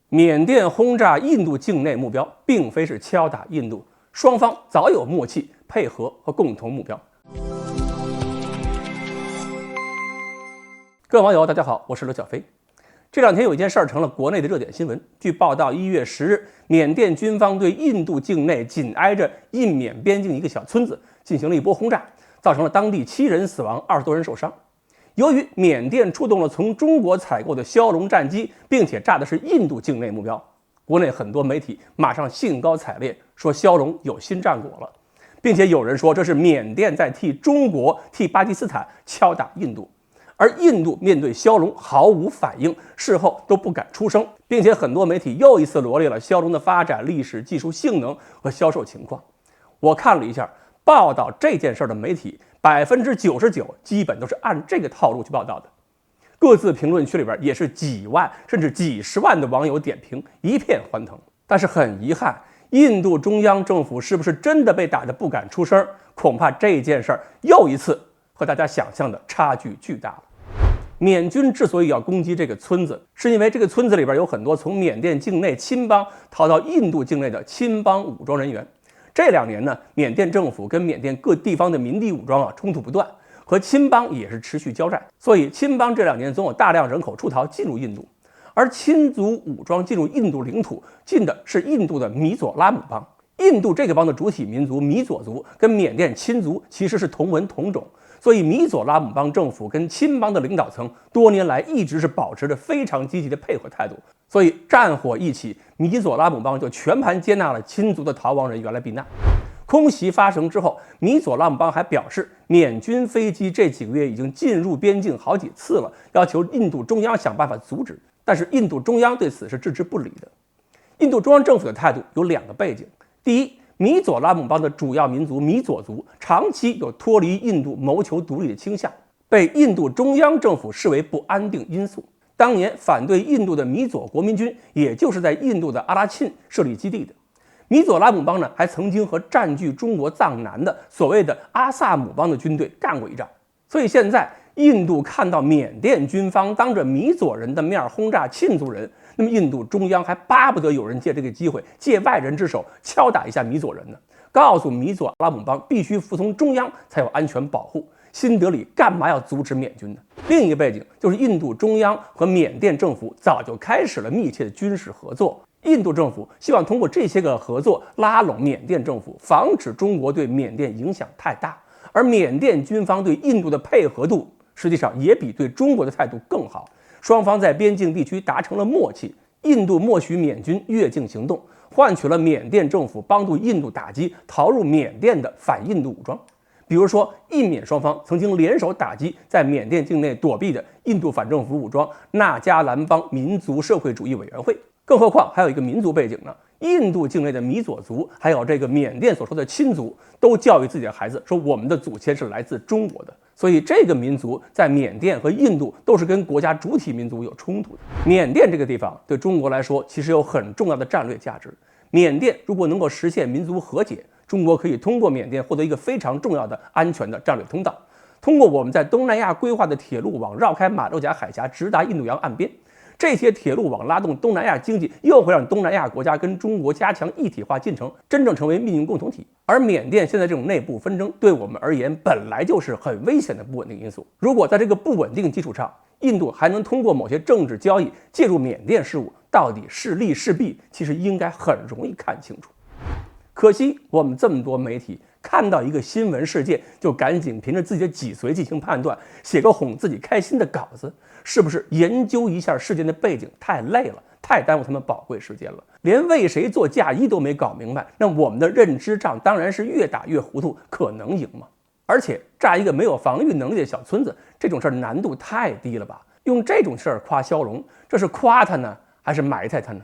缅甸轰炸印度境内目标，并非是敲打印度，双方早有默契、配合和共同目标。各位网友，大家好，我是刘小飞。这两天有一件事儿成了国内的热点新闻。据报道，1月10日，缅甸军方对印度境内紧挨着印缅边境一个小村子进行了一波轰炸，造成了当地7人死亡，20多人受伤。由于缅甸出动了从中国采购的枭龙战机，并且炸的是印度境内目标，国内很多媒体马上兴高采烈说枭龙有新战果了，并且有人说这是缅甸在替中国、替巴基斯坦敲打印度。而印度面对枭龙毫无反应，事后都不敢出声，并且很多媒体又一次罗列了枭龙的发展历史、技术性能和销售情况。我看了一下报道这件事的媒体，99%基本都是按这个套路去报道的。各自评论区里边也是几万甚至几十万的网友点评，一片欢腾。但是很遗憾，印度中央政府是不是真的被打得不敢出声？恐怕这件事又一次和大家想象的差距巨大了。缅军之所以要攻击这个村子，是因为这个村子里边有很多从缅甸境内亲邦逃到印度境内的亲邦武装人员。这2年呢，缅甸政府跟缅甸各地方的民地武装冲突不断，和亲邦也是持续交战，所以亲邦这2年总有大量人口出逃进入印度。而亲族武装进入印度领土，进的是印度的米佐拉姆邦。印度这个邦的主体民族米佐族跟缅甸亲族其实是同文同种，所以米佐拉姆邦政府跟亲邦的领导层多年来一直是保持着非常积极的配合态度。所以战火一起，米佐拉姆邦就全盘接纳了亲族的逃亡人员来避难。空袭发生之后，米佐拉姆邦还表示，缅军飞机这几个月已经进入边境好几次了，要求印度中央想办法阻止。但是印度中央对此是置之不理的。印度中央政府的态度有2个背景。第一，米佐拉姆邦的主要民族米佐族长期有脱离印度谋求独立的倾向，被印度中央政府视为不安定因素。当年反对印度的米佐国民军也就是在印度的阿拉沁设立基地的。米佐拉姆邦呢，还曾经和占据中国藏南的所谓的阿萨姆邦的军队干过一仗。所以现在印度看到缅甸军方当着米佐人的面轰炸沁族人，那么印度中央还巴不得有人借这个机会，借外人之手敲打一下米佐人呢，告诉米佐拉姆邦必须服从中央才有安全保护。新德里干嘛要阻止缅军呢？另一个背景就是印度中央和缅甸政府早就开始了密切的军事合作。印度政府希望通过这些个合作拉拢缅甸政府，防止中国对缅甸影响太大。而缅甸军方对印度的配合度实际上也比对中国的态度更好，双方在边境地区达成了默契。印度默许缅军越境行动，换取了缅甸政府帮助印度打击逃入缅甸的反印度武装。比如说，印缅双方曾经联手打击在缅甸境内躲避的印度反政府武装纳加兰邦民族社会主义委员会。更何况还有一个民族背景呢，印度境内的米佐族还有这个缅甸所说的亲族都教育自己的孩子说，我们的祖先是来自中国的。所以这个民族在缅甸和印度都是跟国家主体民族有冲突的。缅甸这个地方对中国来说其实有很重要的战略价值。缅甸如果能够实现民族和解，中国可以通过缅甸获得一个非常重要的安全的战略通道，通过我们在东南亚规划的铁路网绕开马六甲海峡，直达印度洋岸边。这些铁路网拉动东南亚经济，又会让东南亚国家跟中国加强一体化进程，真正成为命运共同体。而缅甸现在这种内部纷争对我们而言本来就是很危险的不稳定因素。如果在这个不稳定基础上，印度还能通过某些政治交易介入缅甸事务，到底是利是弊，其实应该很容易看清楚。可惜我们这么多媒体看到一个新闻事件，就赶紧凭着自己的脊髓进行判断，写个哄自己开心的稿子，是不是研究一下事件的背景太累了，太耽误他们宝贵时间了？连为谁做嫁衣都没搞明白，那我们的认知仗当然是越打越糊涂，可能赢吗？而且炸一个没有防御能力的小村子，这种事儿难度太低了吧？用这种事儿夸枭龙，这是夸他呢，还是埋汰他呢？